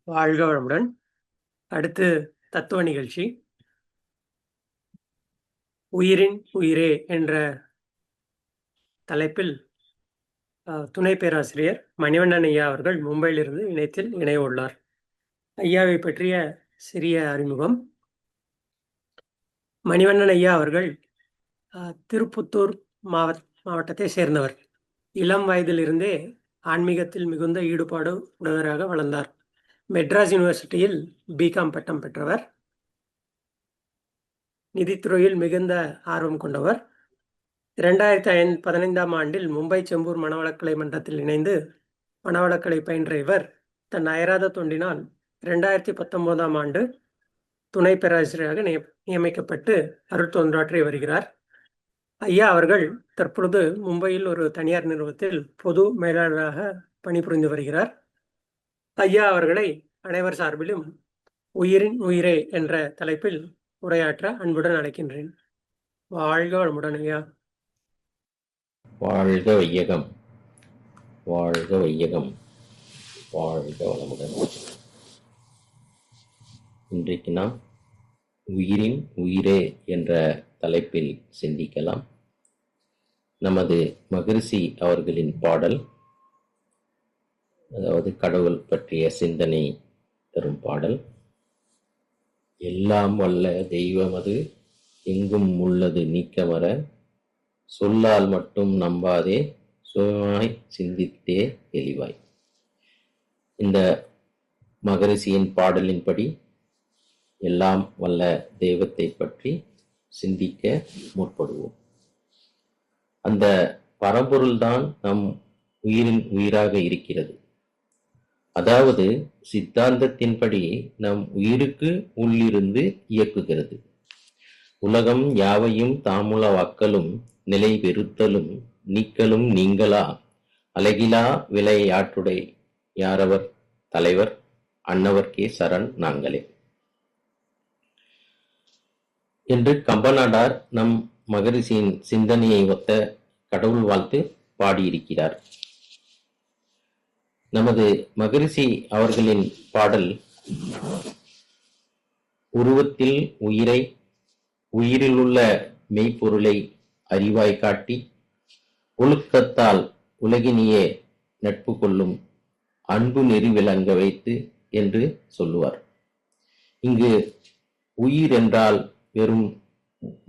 வாழ்க வளமுடன். அடுத்து தத்துவ நிகழ்ச்சி. உயிரின் உயிரே என்ற தலைப்பில் துணை பேராசிரியர் மணிவண்ணன் ஐயா அவர்கள் மும்பையிலிருந்து இணையத்தில் இணைய உள்ளார். ஐயாவை பற்றிய சிறிய அறிமுகம். மணிவண்ணன் ஐயா அவர்கள் திருப்புத்தூர் மாவட்டத்தை சேர்ந்தவர். இளம் வயதிலிருந்தே ஆன்மீகத்தில் மிகுந்த ஈடுபாடு உடையவராக வளர்ந்தார். மெட்ராஸ் யூனிவர்சிட்டியில் பிகாம் பட்டம் பெற்றவர். நிதித்துறையில் மிகுந்த ஆர்வம் கொண்டவர். 2015ஆம் ஆண்டில் மும்பை செம்பூர் மனவளக்கலை மன்றத்தில் இணைந்து மனவளக்கலை பயின்ற இவர் தன் அயராத தொண்டினால் 2019ஆம் ஆண்டு துணை பேராசிரியராக நியமிக்கப்பட்டு அருட்தொண்டாற்றி வருகிறார். ஐயா அவர்கள் தற்பொழுது மும்பையில் ஒரு தனியார் நிறுவனத்தில் பொது மேலாளராக பணிபுரிந்து வருகிறார். ஐயா அவர்களை அனைவர் சார்பிலும் உயிரின் உயிரே என்ற தலைப்பில் உரையாற்ற அன்புடன் அழைக்கின்றேன். வாழ்க வளமுடன் ஐயா. வாழ்க வையகம், வாழ்க வையகம், வாழ்க வளமுடன். இன்றைக்கு நாம் உயிரின் உயிரே என்ற தலைப்பில் சிந்திக்கலாம். நமது மகரிஷி அவர்களின் பாடல், அதாவது கடவுள் பற்றிய சிந்தனை தரும் பாடல். எல்லாம் வல்ல தெய்வமது எங்கும் உள்ளது நீக்கமர, சொல்லால் மட்டும் நம்பாதே சுயமாய் சிந்தித்தே தெளிவாய். இந்த மகரிஷியின் பாடலின்படி எல்லாம் வல்ல தெய்வத்தை பற்றி சிந்திக்க முற்படுவோம். அந்த பரம்பொருள்தான் நம் உயிரின் உயிராக இருக்கிறது. அதாவது சித்தாந்தத்தின்படி நம் உயிருக்கு உள்ளிருந்து இயக்குகிறது. உலகம் யாவையும் தாமுல வாக்கலும் நிலை பெறுத்தலும் நீக்கலும் நீங்களா அழகிலா விளையாட்டுடை யாரவர் தலைவர் அன்னவர்க்கே சரண் நாங்களே என்று கம்பநாடார் நம் மகரிஷியின் சிந்தனையை ஒத்த கடவுள் வாழ்த்து பாடியிருக்கிறார். நமது மகரிஷி அவர்களின் பாடல் உருவத்தில் உயிரை, உயிரிலுள்ள மெய்ப்பொருளை அறிவாய் காட்டி ஒழுக்கத்தால் உலகினியே நட்பு கொள்ளும் அன்பு நெறி விளங்க வைத்து என்று சொல்லுவார். இங்கு உயிர் என்றால் வெறும்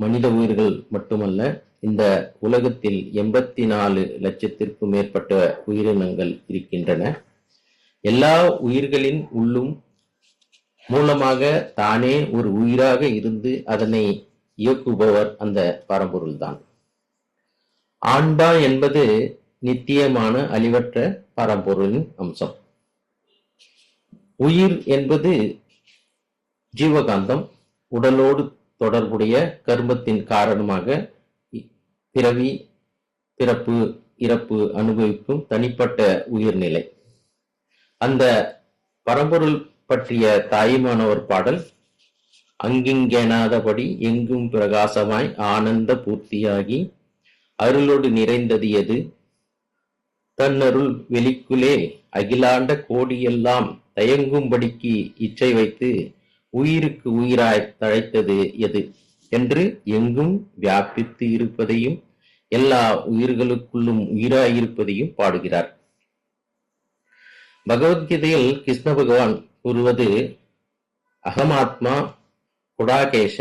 மனித உயிர்கள் மட்டுமல்ல, இந்த உலகத்தில் 84 லட்சத்திற்கும் மேற்பட்ட உயிரினங்கள் இருக்கின்றன. எல்லா உயிர்களின் உள்ளும் மூலமாக தானே ஒரு உயிராக இருந்து அதனை இயக்குபவர் அந்த பரம்பொருள்தான். ஆன்மா என்பது நித்தியமான அழிவற்ற பரம்பொருளின் அம்சம். உயிர் என்பது ஜீவகாந்தம், உடலோடு தொடர்புடைய கர்மத்தின் காரணமாக பிறவி, பிறப்பு, இறப்பு அனுபவிக்கும் தனிப்பட்ட உயிர்நிலை. அந்த பரம்பொருள் பற்றிய தாயுமானவர் பாடல், அங்கிங்கெனாதபடி எங்கும் பிரகாசமாய் ஆனந்த பூர்த்தியாகி அருளோடு நிறைந்தது எது, தன்னருள் வெளிக்குள்ளே அகிலாண்ட கோடியெல்லாம் தயங்கும்படிக்கு இச்சை வைத்து உயிருக்கு உயிராய் தழைத்தது எது என்று எங்கும் வியாபித்து இருப்பதையும் எல்லா உயிர்களுக்குள்ளும் உயிராயிருப்பதையும் பாடுகிறார். பகவத்கீதையில் கிருஷ்ண பகவான் கூறுவது, அகமாத்மா குடாகேஷ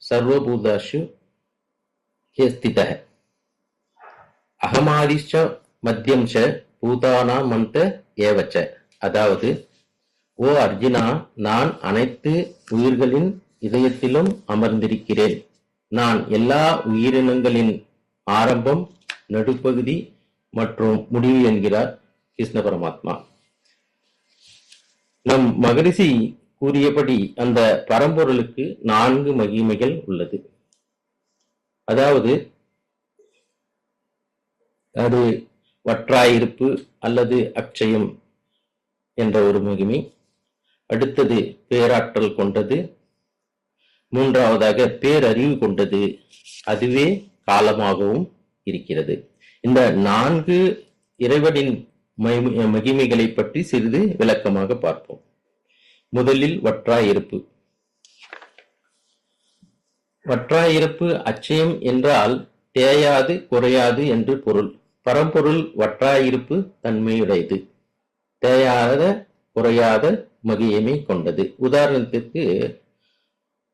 சர்வபூதாஷு ஸ்திதஹ அகமாதிஷ மத்தியம்ச பூதானா மந்த ஏவச்ச. அதாவது, ஓ அர்ஜுனா, நான் அனைத்து உயிர்களின் இதயத்திலும் அமர்ந்திருக்கிறேன். நான் எல்லா உயிரினங்களின் ஆரம்பம், நடுப்பகுதி மற்றும் முடிவு என்கிறார் கிருஷ்ண பரமாத்மா. நம் மகரிஷி கூறியபடி அந்த பரம்பொருளுக்கு 4 மகிமைகள் உள்ளது. அதாவது, அது வற்றாயிருப்பு அல்லது அக்ஷயம் என்ற ஒரு மகிமை. அடுத்தது பேராற்றல் கொண்டது. மூன்றாவதாக பேரறிவு கொண்டது, அதுவே காலமாகவும் இருக்கிறது. இந்த 4 இறைவனின் மகிமைகளை பற்றி சிறிது விளக்கமாக பார்ப்போம். முதலில் வற்றாயிருப்பு. வற்றாயிருப்பு அச்சயம் என்றால் தேயாது குறையாது என்று பொருள். பரம்பொருள் வற்றாயிருப்பு தன்மையுடையது, தேயாத குறையாத மகிமை கொண்டது. உதாரணத்திற்கு,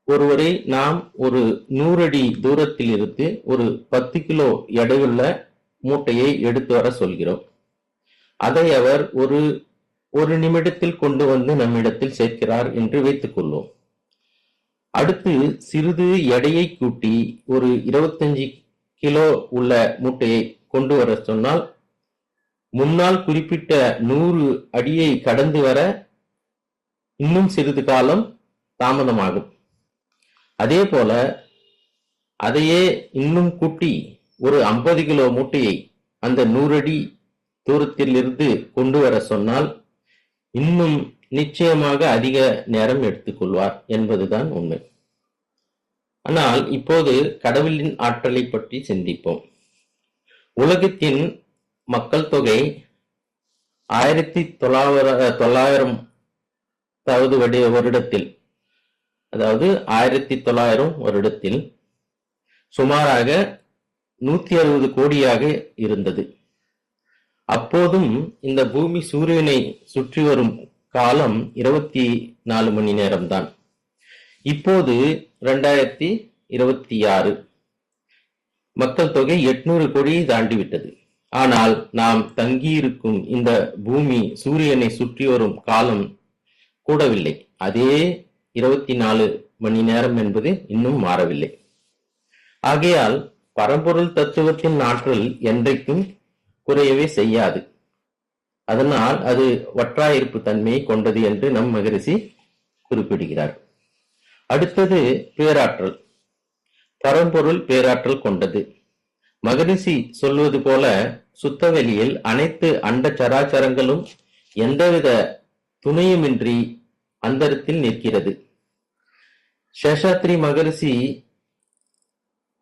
ஒருவரை நாம் ஒரு 100 அடி தூரத்தில் இருந்து ஒரு 10 கிலோ எடையுள்ள மூட்டையை எடுத்து வர சொல்கிறோம். அதை அவர் ஒரு நிமிடத்தில் கொண்டு வந்து நம்மிடத்தில் சேர்க்கிறார் என்று வைத்துக் கொள்வோம். அடுத்து சிறிது எடையை கூட்டி ஒரு 25 கிலோ உள்ள மூட்டையை கொண்டு வர சொன்னால், முன்னால் குறிப்பிட்ட 100 அடியை கடந்து வர இன்னும் சிறிது காலம் தாமதமாகும். அதே போல அதையே இன்னும் கூட்டி ஒரு 50 கிலோ மூட்டையை அந்த 100 அடி தூரத்தில் இருந்து கொண்டு வர சொன்னால் இன்னும் நிச்சயமாக அதிக நேரம் எடுத்துக்கொள்வார் என்பதுதான் உண்மை. ஆனால் இப்போது கடவுளின் ஆற்றலை பற்றி சிந்திப்போம். உலகத்தின் மக்கள் தொகை 1900 வருடத்தில், அதாவது 1900 வருடத்தில் சுமாராக 160 கோடியாக இருந்தது. அப்போதும் இந்த பூமி சூரியனை சுற்றி வரும் காலம் 24 மணி நேரம்தான். இப்போது 2026 மக்கள் தொகை 800 கோடியை தாண்டிவிட்டது. ஆனால் நாம் தங்கியிருக்கும் இந்த பூமி சூரியனை சுற்றி வரும் காலம் கூடவில்லை. அதே 24 மணி நேரம் என்பது இன்னும் மாறவில்லை. ஆகையால் பரம்பொருள் தத்துவத்தின் ஆற்றல் என்றைக்கும் குறையவே செய்யாது. அதனால் அது வற்றாயிருப்பு தன்மையை கொண்டது என்று நம் மகரிஷி குறிப்பிடுகிறார். அடுத்தது பேராற்றல். பரம்பொருள் பேராற்றல் கொண்டது. மகரிஷி சொல்வது போல சுத்தவெளியில் அனைத்து அண்ட சராச்சரங்களும் எந்தவித துணையுமின்றி அந்தரத்தில் நிற்கிறது. சேஷாத்ரி மகரிஷி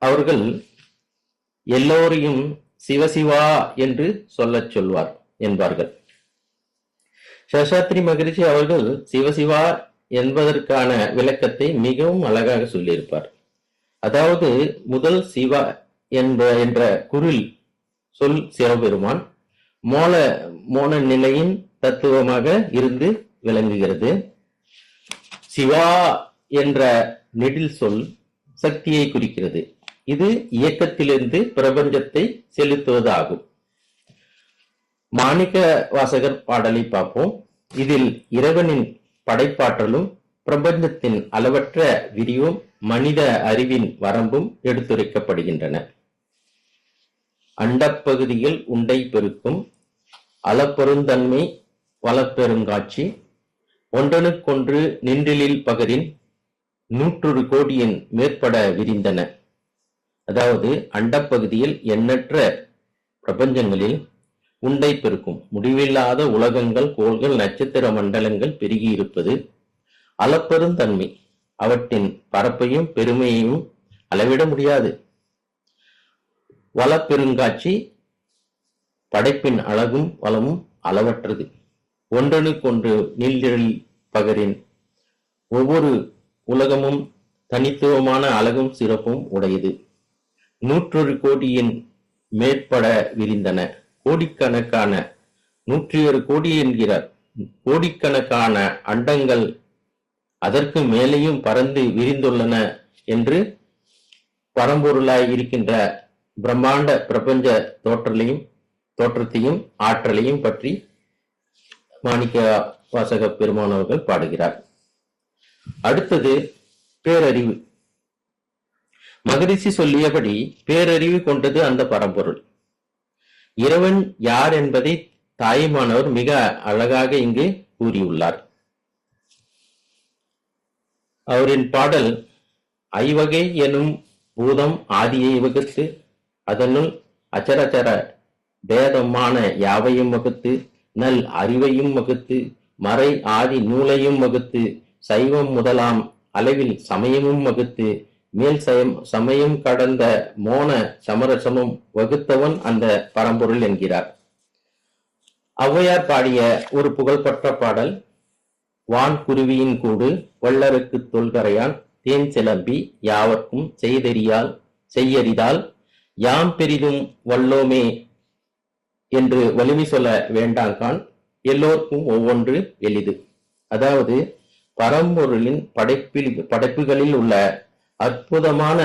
அவர்கள் எல்லோரையும் சிவசிவா என்று சொல்லச் சொல்வார் என்பார்கள். சேஷாத்ரி மகரிஷி அவர்கள் சிவசிவா என்பதற்கான விளக்கத்தை மிகவும் அழகாக சொல்லியிருப்பார். அதாவது முதல் சிவா என்ற குரில் சொல் சிவபெருமான் மோன நிலையின் தத்துவமாக இருந்து விளங்குகிறது. சிவா என்ற நெடில் சொல் சக்தியை குறிக்கிறது. இது இயக்கத்திலிருந்து பிரபஞ்சத்தை செலுத்துவது ஆகும். மாணிக்க வாசகர் பாடலை பார்ப்போம். இதில் இறைவனின் படைப்பாற்றலும் பிரபஞ்சத்தின் அளவற்ற விரிவும் மனித அறிவின் வரம்பும் எடுத்துரைக்கப்படுகின்றன. அண்டப்பகுதியில் உண்டை பெருக்கும் அளப்பெருந்தன்மை வளப்பெருங்காட்சி ஒன்றனுக்கொன்று நின்றிலில் பகரின் 100 கோடியின் மேற்பட விரிந்தன. அதாவது அண்டப்பகுதியில் எண்ணற்ற பிரபஞ்சங்களில் உண்டை பெருக்கும் முடிவில்லாத உலகங்கள், கோள்கள், நட்சத்திர மண்டலங்கள் பெருகி இருப்பது, அளப்பெருந்தன்மை அவற்றின் பரப்பையும் பெருமையையும் அளவிட முடியாது. வளப்பெருங்காட்சி படைப்பின் அழகும் வளமும் அளவற்றது. ஒன்றனுக்கொன்று நீள்திரள் பகரின் ஒவ்வொரு உலகமும் தனித்துவமான அழகும் சிறப்பும் உடையது. 100 கோடியின் மேற்பட விரிந்தன. கோடிக்கணக்கான 101 கோடி என்கிறார். கோடிக்கணக்கான அண்டங்கள் அதற்கு மேலேயும் பறந்து விரிந்துள்ளன என்று பரம்பொருளாய் இருக்கின்ற பிரம்மாண்ட பிரபஞ்ச தோற்றத்தையும் ஆற்றலையும் பற்றி மாணிக்க வாசக பெருமான் அவர்கள் பாடுகிறார். அடுத்தது பேரறிவு. மகரிஷி சொல்லியபடி பேரறிவு கொண்டது அந்த பரம்பொருள். இறைவன் யார் என்பதை தாயுமானவர் மிக அழகாக இங்கு கூறியுள்ளார். அவரின் பாடல், ஐவகை எனும் பூதம் ஆதியை வகுத்து அதனுள் அச்சரச்சர பேதமான யாவையும் வகுத்து நல் அறிவையும் வகுத்து மறை ஆதி நூலையும் வகுத்து சைவம் முதலாம் அளவில் சமயமும் வகுத்து மேல் சமயம் கடந்த மோன சமரசமும் வகுத்தவன் அந்த பரம்பொருள் என்கிறார். ஔவையார் பாடிய ஒரு புகழ்பெற்ற பாடல், வான்குருவியின் கூடு வள்ளருக்கு தொல்கரையான் தேன் சிலம்பி யாவர்க்கும் செய்யறிதால் யாம் பெரிதும் வல்லோமே என்று வலிமை சொல்ல வேண்டாங்கான் எல்லோருக்கும் ஒவ்வொன்று எளிது. அதாவது பரம்பொருளின் படைப்புகளில் உள்ள அற்புதமான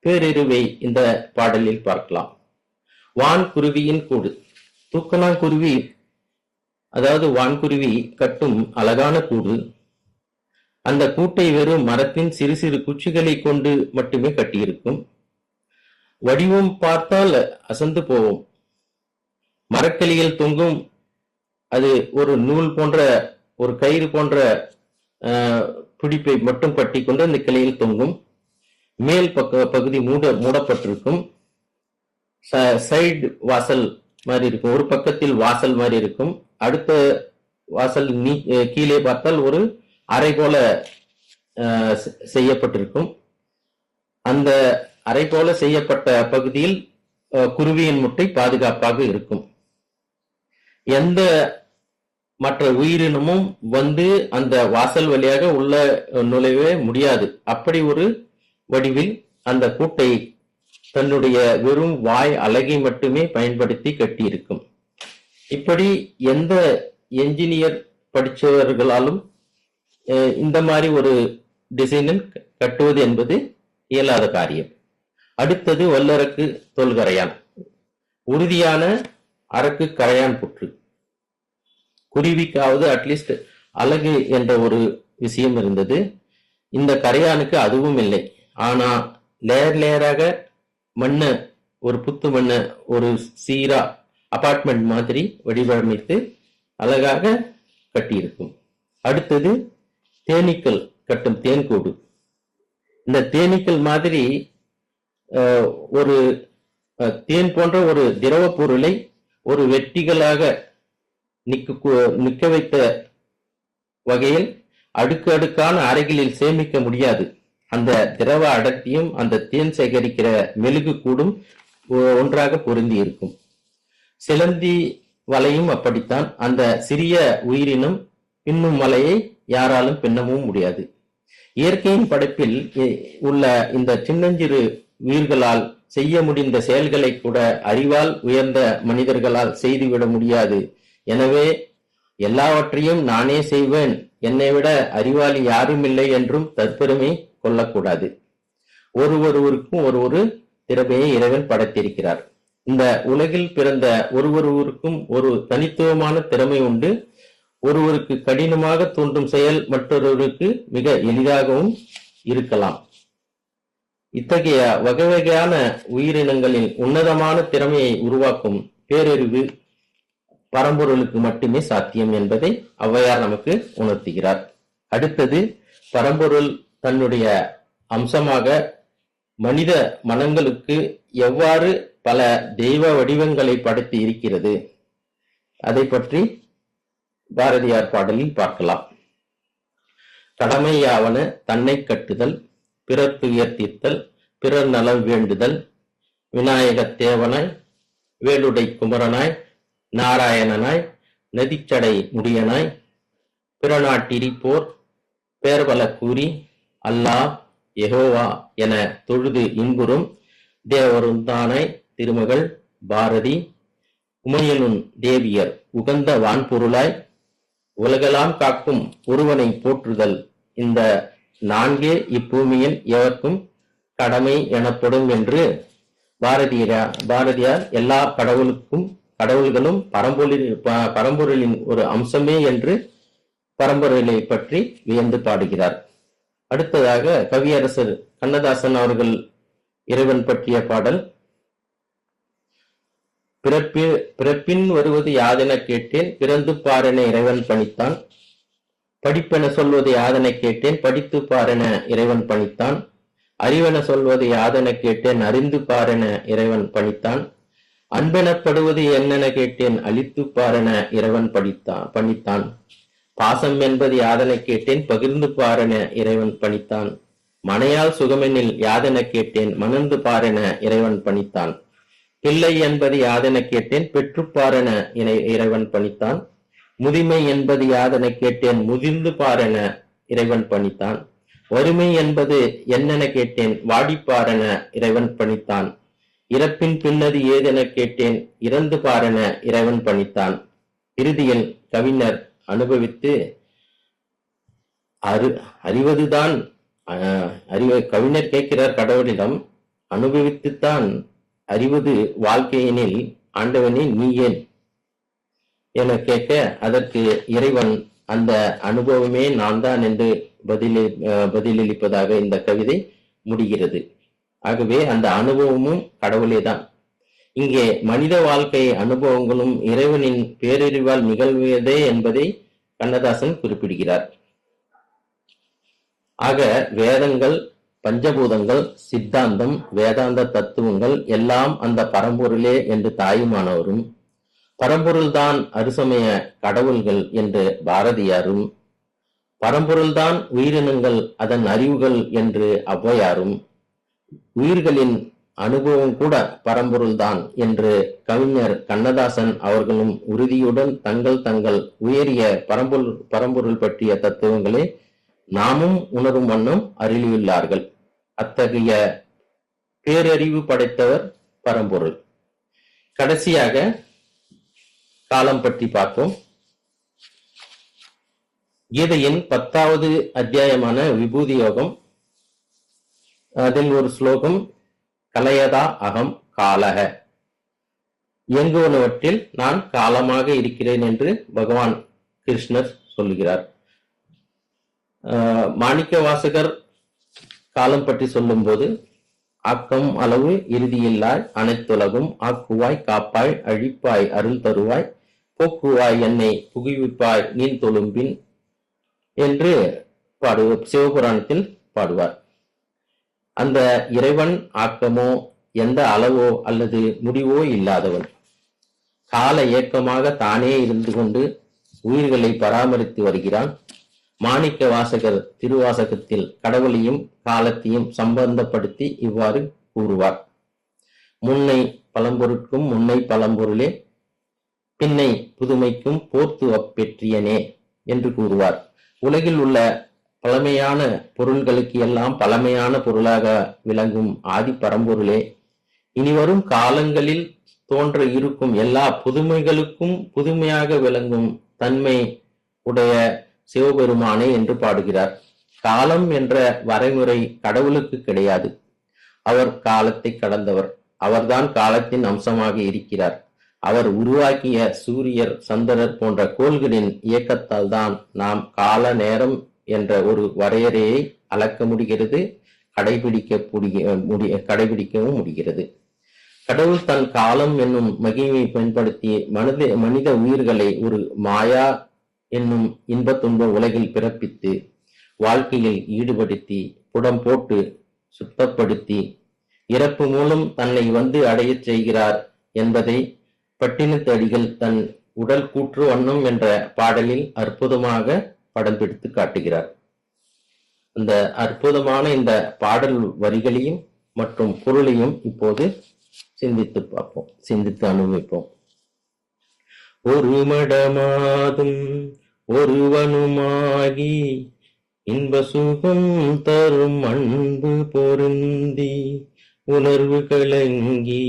பேரிருவை இந்த பாடலில் பார்க்கலாம். வான்குருவியின் கூடு. தூக்கணாங்குருவி, அதாவது வான்குருவி கட்டும் அழகான கூடு. அந்த கூட்டை வெறும் மரத்தின் சிறு சிறு குச்சிகளை கொண்டு மட்டுமே கட்டியிருக்கும். வடிவம் பார்த்தால் அசந்து போவோம். மரக்கிளையில் தொங்கும் அது ஒரு நூல் போன்ற, ஒரு கயிறு போன்ற பிடிப்பை மட்டும் கட்டி கொண்டு அந்த கிளையில் தொங்கும். மேல் பகுதி மூடப்பட்டிருக்கும். சைடு வாசல் மாதிரி இருக்கும். ஒரு பக்கத்தில் வாசல் மாதிரி இருக்கும். அடுத்த வாசல் கீழே பார்த்தால் ஒரு அறை போல செய்யப்பட்டிருக்கும். அந்த அறை போல செய்யப்பட்ட பகுதியில் குருவியின் முட்டை பாதுகாப்பாக இருக்கும். எந்த மற்ற உயிரினமும் வந்து அந்த வாசல் வழியாக உள்ள நுழையவே முடியாது. அப்படி ஒரு வடிவில் அந்த கூட்டை தன்னுடைய வெறும் வாய் அழகை மட்டுமே பயன்படுத்தி கட்டியிருக்கும். இப்படி எந்த என்ஜினியர் படித்தவர்களாலும் இந்த மாதிரி ஒரு டிசைனில் கட்டுவது என்பது இயலாத காரியம். அடுத்தது வல்லரக்கு தொல்கரையான். உறுதியான அரக்கு கரையான் புற்று. குருவிக்காவது அட்லீஸ்ட் அழகு என்ற ஒரு விஷயம் இருந்தது. இந்த கரையானுக்கு அதுவும் இல்லை. ஆனா லேயராக மண்ணை, ஒரு புத்து மண்ணை ஒரு சீரா அபார்ட்மெண்ட் மாதிரி வடிவமைத்து அழகாக கட்டியிருக்கும். அடுத்தது தேனீக்கள் கட்டும் தேன்கூடு. இந்த தேனீக்கள் மாதிரி ஒரு தேன் போன்ற ஒரு திரவ பொருளை ஒரு வெட்டிகளாக நிற்க வைத்த வகையில் அடுக்கான அறைகளில் சேமிக்க முடியாது. அந்த திரவ அடர்த்தியும் அந்த தேன் சேகரிக்கிற மெழுகு கூடும் ஒன்றாக பொருந்தி இருக்கும். சிலந்தி வலையும் அப்படித்தான். அந்த சிறிய உயிரினம் பின்னும் வலையை யாராலும் பின்னவும் முடியாது. இயற்கையின் படைப்பில் உள்ள இந்த சின்னஞ்சிறு உயிர்களால் செய்ய முடிந்த செயல்களை கூட அறிவால் உயர்ந்த மனிதர்களால் செய்துவிட முடியாது. எனவே எல்லாவற்றையும் நானே செய்வேன், என்னை விட அறிவாளி யாரும் இல்லை என்றும் தற்பெருமை கொள்ளக்கூடாது. ஒருவருவருக்கும் ஒரு திறமையை இறைவன் படைத்திருக்கிறார். இந்த உலகில் பிறந்த ஒருவருவருக்கும் ஒரு தனித்துவமான திறமை உண்டு. ஒருவருக்கு கடினமாக தோன்றும் செயல் மற்றொருவருக்கு மிக எளிதாகவும் இருக்கலாம். இத்தகைய வகை வகையான உயிரினங்களின் உன்னதமான திறமையை உருவாக்கும் பேரறிவு பரம்பொருளுக்கு மட்டுமே சாத்தியம் என்பதை ஔவையார் நமக்கு உணர்த்துகிறார். அடுத்தது, பரம்பொருள் தன்னுடைய அம்சமாக மனித மனங்களுக்கு எவ்வாறு பல தெய்வ வடிவங்களை படைத்து இருக்கிறது, அதை பற்றி பாரதியார் பாடலில் பார்க்கலாம். கடமையாவன தன்னை கட்டுதல், பிறர் துயர்த்தீர்த்தல், பிறர் நலம் வேண்டுதல், விநாயகத் தேவனாய், வேலுடை குமரனாய், நாராயணனாய், நதிச்சடை முடியனாய், பிறநாட்டிரிப்போர் பேர்வல கூறி, அல்லாஹ் யெகோவா என தொழுது இன்புறும் தேவருந்தானாய் திருமகள் பாரதி, உமையனுன் தேவியர் உகந்த வான்பொருளாய், உலகெல்லாம் காக்கும் ஒருவனை போற்றுதல், இந்த நான்கே இப்பூமியில் எவர்க்கும் கடமை எனப்படும் என்று பாரதியார் எல்லா கடவுள்களும் பரம்பொருளின் ஒரு அம்சமே என்று பரம்பொருளை பற்றி வியந்து பாடுகிறார். அடுத்ததாக கவியரசர் கண்ணதாசன் அவர்கள் இறைவன் பற்றிய பாடல். பிறப்பின் வருவது யாதென கேட்டேன், பிறந்து பாரென இறைவன் பணித்தான். படிப்பென சொல்வது யாதென கேட்டேன், படித்து பாரென இறைவன் பணித்தான். அறிவென சொல்வது யாதென கேட்டேன், அறிந்து பாரென இறைவன் பணித்தான். அன்பெனப்படுவது என்னென கேட்டேன், அழித்து பாரென இறைவன் பணித்தான். பாசம் என்பது யாதென கேட்டேன், பகிர்ந்து பாரென இறைவன் பணித்தான். மனையால் சுகமெனில் யாதென கேட்டேன், மணந்து பாரென இறைவன் பணித்தான். பிள்ளை என்பது யாதென கேட்டேன், பெற்றுப்பாரென இறைவன் பணித்தான். முதுமை என்பது யாதென கேட்டேன், முதிர்ந்து பாரென இறைவன் பணித்தான். வறுமை என்பது என்னென கேட்டேன், வாடிப்பாரென இறைவன் பணித்தான். இறப்பின் பின்னது ஏதென கேட்டேன், இறந்து பாரென இறைவன் பணித்தான். இறுதியில் கவிஞர் அனுபவித்து அறிவதுதான் கவிஞர் கேட்கிறார் கடவுளிடம், அனுபவித்துத்தான் அறிவது வாழ்க்கையினில் ஆண்டவனே நீ ஏன் என கேட்க, அதற்கு இறைவன் அந்த அனுபவமே நான் தான் என்று பதிலளிப்பதாக இந்த கவிதை முடிகிறது. ஆகவே அந்த அனுபவமும் கடவுளே தான். இங்கே மனித வாழ்க்கை அனுபவங்களும் இறைவனின் பேரறிவால் நிகழ்வதே என்பதை கண்ணதாசன் குறிப்பிடுகிறார். ஆக வேதங்கள், பஞ்சபூதங்கள், சித்தாந்தம், வேதாந்த தத்துவங்கள் எல்லாம் அந்த பரம்பொருளே என்று தாயுமானவரும், பரம்பொருள்தான் அருசமய கடவுள்கள் என்று பாரதியாரும், பரம்பொருள்தான் உயிரினங்கள் அதன் அறிவுகள் என்று ஔவையாரும், உயிர்களின் அனுபவம் கூட பரம்பொருள்தான் என்று கவிஞர் கண்ணதாசன் அவர்களும் உறுதியுடன் தங்கள் உயரிய பரம்பொருள் பற்றிய தத்துவங்களை நாமும் உணரும் வண்ணம் அருளியுள்ளார்கள். அத்தகைய பேரறிவு படைத்தவர் பரம்பொருள். கடைசியாக காலம் பற்றி பார்ப்போம். கீதையின் 10வது அத்தியாயமான விபூதி யோகம், அதில் ஒரு ஸ்லோகம், கலயதா அகம் காலக, இயங்குவனவற்றில் நான் காலமாக இருக்கிறேன் என்று பகவான் கிருஷ்ணர் சொல்லுகிறார். மாணிக்க வாசகர் காலம் பற்றி சொல்லும் போது, ஆக்கம் அளவு இறுதியில்லாய் அனைத்துலகும் ஆக்குவாய் காப்பாய் அழிப்பாய் அருள் தருவாய் போக்குவாய் என்னை புகுவிப்பாய் நீன் தொழும்பின் என்று சிவபுராணத்தில் பாடுவார். அந்த இறைவன் ஆக்கமோ எந்த அளவோ அல்லது முடிவோ இல்லாதவன், கால ஏக்கமாக தானே இருந்து கொண்டு உயிர்களை பராமரித்து வருகிறான். மாணிக்க வாசகர் திருவாசகத்தில் கடவுளையும் காலத்தையும் சம்பந்தப்படுத்தி இவ்வாறு கூறுவார். முன்னை பழம்பொருட்கும் முன்னை பழம்பொருளே, பின்னை புதுமைக்கும் போர்த்து அப்பெற்றியனே என்று கூறுவார். உலகில் உள்ள பழமையான பொருள்களுக்கு எல்லாம் பழமையான பொருளாக விளங்கும் ஆதி பரம்பொருளே, இனிவரும் காலங்களில் தோன்ற இருக்கும் எல்லா புதுமைகளுக்கும் புதுமையாக விளங்கும் தன்மை உடைய சிவபெருமானே என்று பாடுகிறார். காலம் என்ற வரைமுறை கடவுளுக்கு கிடையாது. அவர் காலத்தை கடந்தவர். அவர்தான் காலத்தின் அம்சமாக இருக்கிறார். அவர் உருவாக்கிய சூரியர், சந்திரர் போன்ற கோள்களின் இயக்கத்தால் தான் நாம் கால நேரம் என்ற ஒரு வரையறையை அளக்க முடிகிறது, கடைபிடிக்கவும் முடிகிறது. கடவுள் தன் காலம் என்னும் மகிமையை பயன்படுத்தி மனித உயிர்களை ஒரு மாயா என்னும் இன்ப துன்ப உலகில் பிறப்பித்து வாழ்க்கையில் ஈடுபடுத்தி புடம் போட்டு சுத்தப்படுத்தி இறப்பு மூலம் தன்னை வந்து அடையச் செய்கிறார் என்பதை பட்டினத்து அடிகள் தன் உடல் கூற்று வண்ணம் என்ற பாடலில் அற்புதமாக படம் பிடித்து காட்டுகிறார். அந்த அற்புதமான இந்த பாடல் வரிகளையும் மற்றும் பொருளையும் இப்போது சிந்தித்து பார்ப்போம், சிந்தித்து அனுபவிப்போம். ஒரு மடமாதும் ஒருவனுமாகி இன்ப சுகம் தரும் அன்பு பொருந்தி உணர்வு கலங்கி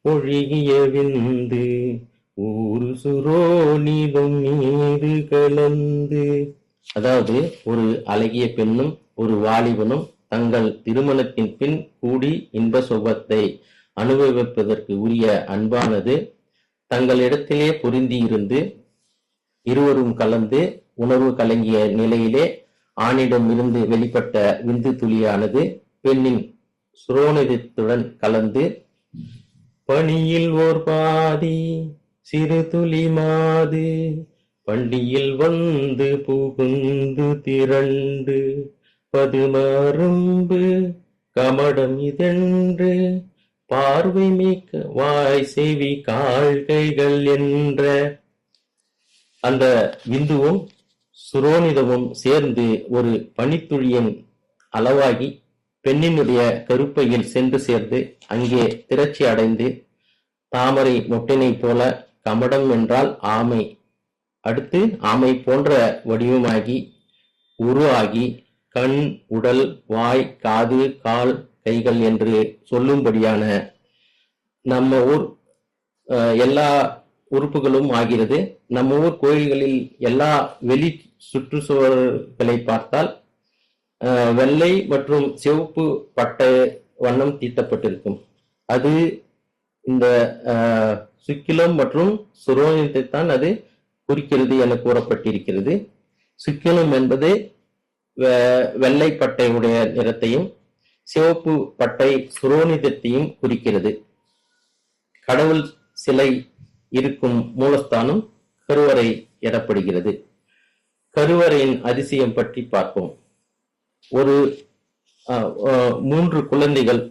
ஒழுகிய விந்து ஊரு சுரோனிதம் மீது கலந்து. அதாவது ஒரு அழகிய பெண்ணும் ஒரு வாலிபனும் தங்கள் திருமணத்தின் பின் கூடி இன்ப சுகத்தை அனுபவிப்பதற்கு உரிய அன்பானது தங்களிடத்திலே பொருந்தி இருந்து இருவரும் கலந்து உணர்வு கலங்கிய நிலையிலே ஆணிடம் இருந்து வெளிப்பட்ட விந்து துளியானது பெண்ணின் சுரோனிதத்துடன் கலந்து பணியில் ஓர் பாதி சிறு துளி மாது பண்டியில் வந்து புகுந்து திரண்டு பதுமரும்பு கமடம் இதென்று பார்வை மிக்க வாய் செவி கால்கைகள் என்ற அந்த விந்துவும் சுரோனிதமும் சேர்ந்து ஒரு பனித்துளியின் அளவாகி பெண்ணினுடைய கருப்பையில் சென்று சேர்ந்து அங்கே திரட்சி அடைந்து தாமரை மொட்டினை போல, கமடம் என்றால் ஆமை, அடுத்து ஆமை போன்ற வடிவமாகி உருவாகி கண், உடல், வாய், காது, கால், கைகள் என்று சொல்லும்படியான நம்ம ஊர் எல்லா உறுப்புகளும் ஆகிறது. நம்ம ஊர் கோயில்களில் எல்லா வெளி சுற்றுச்சூழல்களை பார்த்தால் வெள்ளை மற்றும் சிவப்பு பட்டை வண்ணம் தீட்டப்பட்டிருக்கும். அது இந்த சுக்கிலம் மற்றும் சுரோனியத்தை தான் அது குறிக்கிறது என கூறப்பட்டிருக்கிறது. சுக்கிலம் என்பது வெள்ளை பட்டையுடைய நிறத்தையும் சிவப்பு பட்டை சுரோனிதத்தையும் குறிக்கிறது. கடவுள் சிலை இருக்கும் மூலஸ்தானம் கருவறை எனப்படுகிறது. கருவறையின் அதிசயம் பற்றி பார்ப்போம். ஒரு 3 குழந்தைகள்,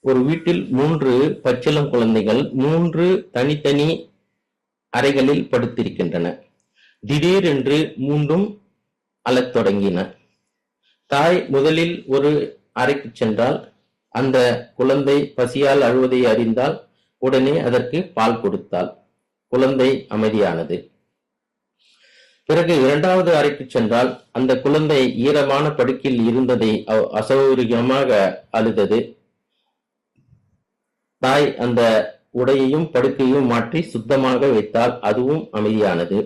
ஒரு வீட்டில் 3 பச்சிளம் குழந்தைகள் 3 தனித்தனி அறைகளில் படுத்திருக்கின்றன. திடீரென்று மூன்றும் அழத் தொடங்கின. தாய் முதலில் ஒரு அறைக்கு சென்றால் அந்த குழந்தை பசியால் அழுவதை அறிந்தால் உடனே அதற்கு பால் கொடுத்தாள். குழந்தை அமைதியானது. பிறகு 2வது அறைக்கு சென்றால் அந்த குழந்தை ஈரமான படுக்கையில் இருந்ததை அசௌகரியமாக அழுதது. தாய் அந்த உடையையும் படுக்கையும் மாற்றி சுத்தமாக வைத்தால் அதுவும் அமைதியானது.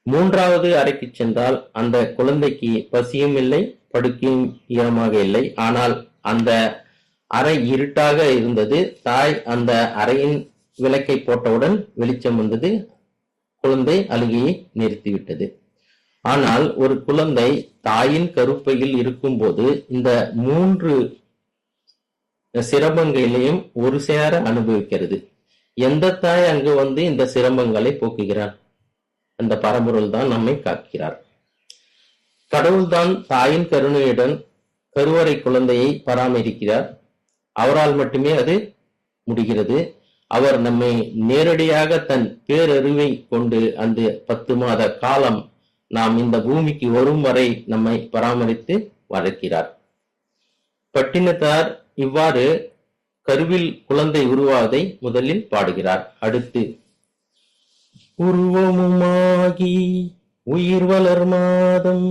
3வது அறைக்கு சென்றால் அந்த குழந்தைக்கு பசியும் இல்லை, படுக்கையும் ஈரமாக இல்லை. ஆனால் அந்த அறை இருட்டாக இருந்தது. தாய் அந்த அறையின் விளக்கை போட்டவுடன் வெளிச்சம் வந்தது. குழந்தை அழுகையை நிறுத்திவிட்டது. ஆனால் ஒரு குழந்தை தாயின் கருப்பையில் இருக்கும்போது இந்த 3 சிரமங்களையும் ஒரு சேர அனுபவிக்கிறது. எந்த தாய் அங்கு வந்து இந்த சிரமங்களை போக்குகிறார்? அந்த பரம்பொருள் தான் நம்மை காக்கிறார். கடவுள்தான் தாயின் கருணையுடன் கருவறை குழந்தையை பராமரிக்கிறார். அவரால் மட்டுமே அது முடிகிறது. அவர் நம்மை நேரடியாக தன் பேரறிவை கொண்டு அந்த 10 மாத காலம் நாம் இந்த பூமிக்கு வரும் வரை நம்மை பராமரித்து வளர்க்கிறார். பட்டினத்தார் இவ்வாறு கருவில் குழந்தை உருவாவதை முதலில் பாடுகிறார். அடுத்து உருவமுமாகி உயிர் வளர் மாதம்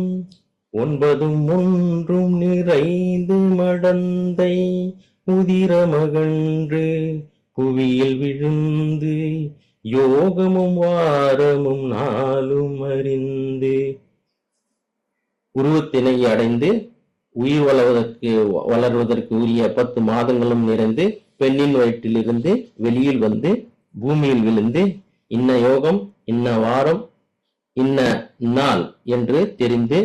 9 ஒன்றும் நிறைந்து மடந்தை உதிர மகன்று புவியில் விழுந்து யோகமும் வாரமும் நாளும் அறிந்து உருவத்தினை அடைந்து உயிர் வளர்வதற்கு உரிய 10 மாதங்களும் நிறைந்து பெண்ணின் வயிற்றிலிருந்து வெளியில் வந்து பூமியில் விழுந்து இன்ன யோகம், இன்ன வாரம், இன்ன நாள் என்று தெரிந்து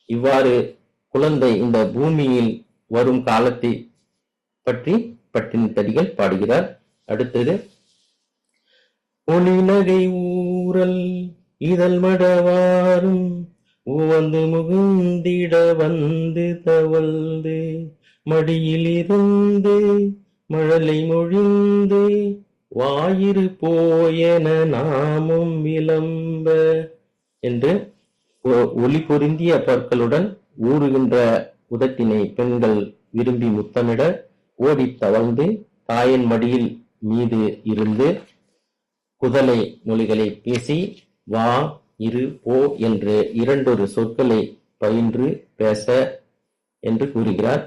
இவ்வாறு குழந்தை இந்த பூமியில் வரும் காலத்தை பற்றி பட்டினத்தடிகள் பாடுகிறார். அடுத்தது ஒளிநகை ஊரல் இதழ் மடவாரும் உவந்து முகுந்திட வந்து தவழ்ந்து மடியில் இருந்து மழலை மொழிந்து வாயிறு போயென நாமும் விளம்ப என்று ஒளி பொருந்திய பற்களுடன் ஊறுகின்ற உதட்டினை பெண்கள் விரும்பி முத்தமிட ஓடி தவழ்ந்து தாயின் மடியில் மீது இருந்து குதலை மொழிகளை பேசி வா, இரு, போ என்று 2 சொற்களை பயின்று பேச என்று கூறுகிறார்.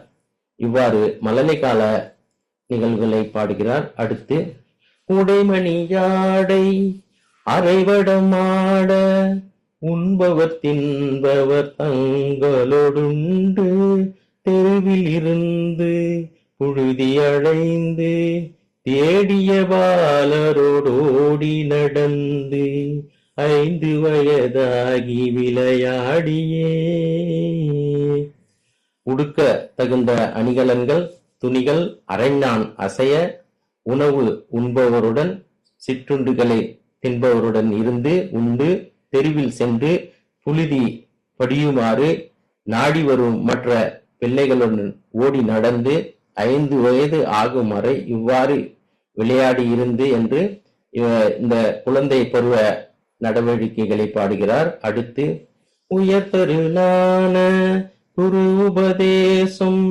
இவ்வாறு மழலை கால நிகழ்வுகளை பாடுகிறார். அடுத்து உடைமணி யாடை அரைவடமாட உண்பவர் தின்பவர் தங்களோடுண்டு தெருவில் இருந்து புழுதி அடைந்து தேடிய பாலரோடோடி நடந்து 5 வயதாகி விளையாடியே உடுக்க தகுந்த அணிகலன்கள் துணிகள் அரைஞான் அசைய உணவு உண்பவருடன் சிற்றுண்டுகளை தின்பவருடன் இருந்து உண்டு தெருவில் சென்று புழுதி படியுமாறு நாடி வரும் மற்ற பிள்ளைகளுடன் ஓடி நடந்து 5 வயது ஆகும் வரை இவ்வாறு விளையாடி இருந்து என்று இந்த குழந்தை பருவ நடவடிக்கைகளை பாடுகிறார். அடுத்து உயர்தருளான குரு உபதேசம்